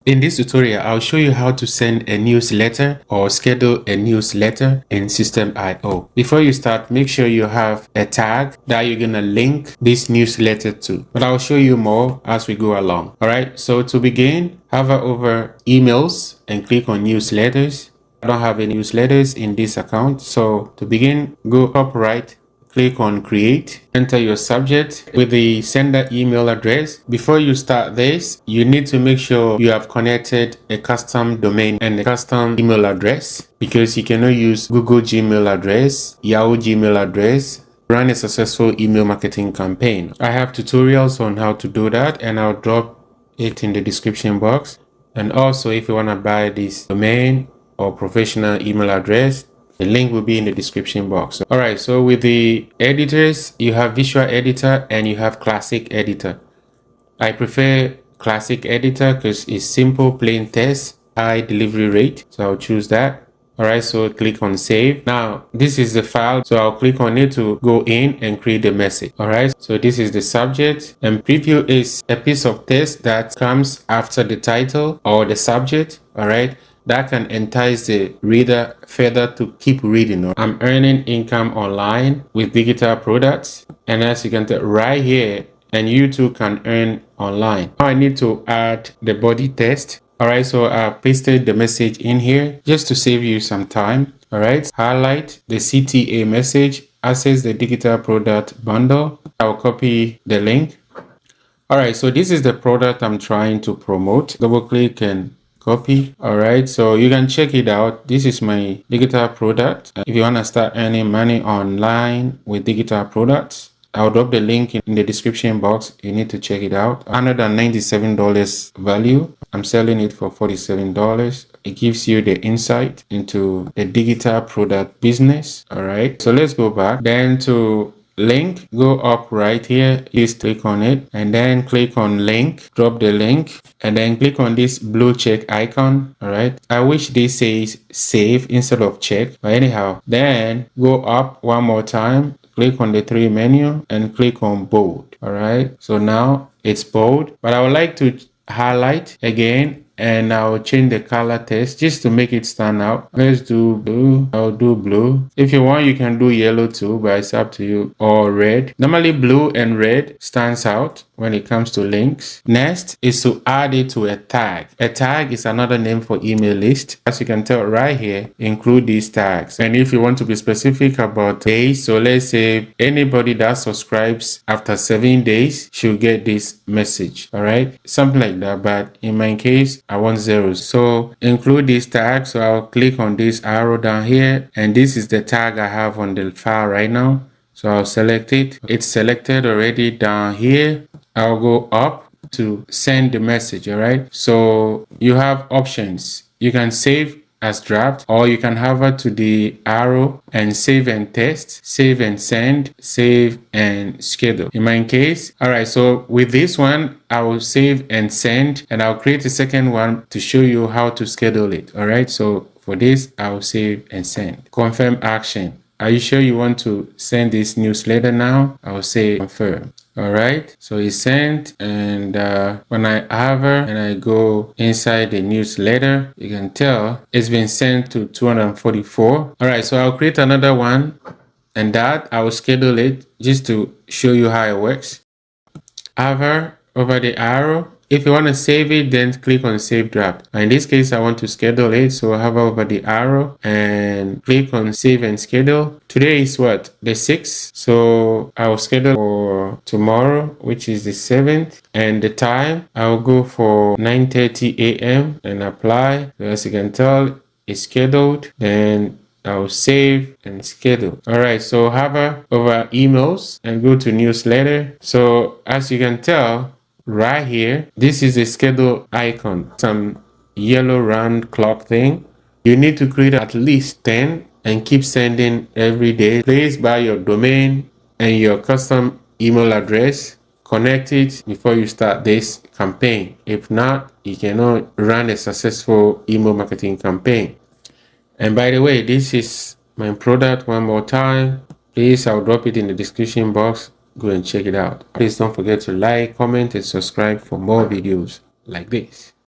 In this tutorial, I'll show you how to send a newsletter or schedule a newsletter in Systemeio. Before you start, make sure you have a tag that you're going to link this newsletter to. But I'll show you more as we go along. All right, so to begin, hover over emails and click on newsletters. I don't have any newsletters in this account. So to begin, go up right, click on create, enter your subject with the sender email address. Before you start this, you need to make sure you have connected a custom domain and a custom email address, because you cannot use Google Gmail address, Yahoo Gmail address, run a successful email marketing campaign. I have tutorials on how to do that, and I'll drop it in the description box. And also, if you want to buy this domain or professional email address, the link will be in the description box. All right, so with the editors, you have Visual Editor and you have Classic Editor. I prefer Classic Editor because it's simple, plain text, high delivery rate. So I'll choose that. All right, so click on save. Now, this is the file. So I'll click on it to go in and create the message. All right, so this is the subject, and preview is a piece of text that comes after the title or the subject. All right, that can entice the reader further to keep reading. I'm earning income online with digital products, and as you can tell right here, and you too can earn online. Now I need to add the body text. All right, so I pasted the message in here just to save you some time. All right, highlight the CTA message, access the digital product bundle. I'll copy the link. All right, so this is the product I'm trying to promote. Double click and copy. All right, so you can check it out. This is my digital product. If you want to start earning money online with digital products, I'll drop the link in the description box. You need to check it out. $197 value. I'm selling it for $47. It gives you the insight into the digital product business. All right, so let's go back then to link. Go up right here, just click on it and then click on link, drop the link, and then click on this blue check icon. All right, I wish this says save instead of check, but anyhow, then go up one more time, click on the three menu and click on bold. All right, so now it's bold, but I would like to highlight again, and I'll change the color text just to make it stand out. Let's do blue. I'll do blue. If you want, you can do yellow too, but it's up to you. Or red. Normally blue and red stands out when it comes to links. Next is to add it to a tag. A tag is another name for email list. As you can tell right here, include these tags. And if you want to be specific about days, so let's say anybody that subscribes after 7 days should get this message. All right, something like that. But in my case, I want zeros. So include this tag. So I'll click on this arrow down here, and this is the tag I have on the file right now. So I'll select it. It's selected already down here. I'll go up to send the message. All right, so you have options. You can save as draft, or you can hover to the arrow and save and test, save and send, save and schedule. In my case, all right, so with this one, I will save and send, and I'll create a second one to show you how to schedule it. All right, so for this, I'll save and send. Confirm action. Are you sure you want to send this newsletter now? I'll say confirm. All right, so it's sent, and when I hover and I go inside the newsletter, you can tell it's been sent to 244. All right, so I'll create another one, and that I will schedule it just to show you how it works. Hover over the arrow. If you want to save it, then click on save draft. In this case, I want to schedule it, so hover over the arrow and click on save and schedule. Today is what? The 6th. So I will schedule for tomorrow, which is the 7th. And the time, I will go for 9:30 a.m. and apply. So as you can tell, it's scheduled. Then I'll save and schedule. All right, so hover over emails and go to newsletter. So as you can tell, right here, this is a schedule icon, some yellow round clock thing. You need to create at least 10 and keep sending every day. Place by your domain and your custom email address. Connect it before you start this campaign. If not, you cannot run a successful email marketing campaign. And by the way, this is my product one more time. Please, I'll drop it in the description box. Go and check it out. Please don't forget to like, comment, and subscribe for more videos like this.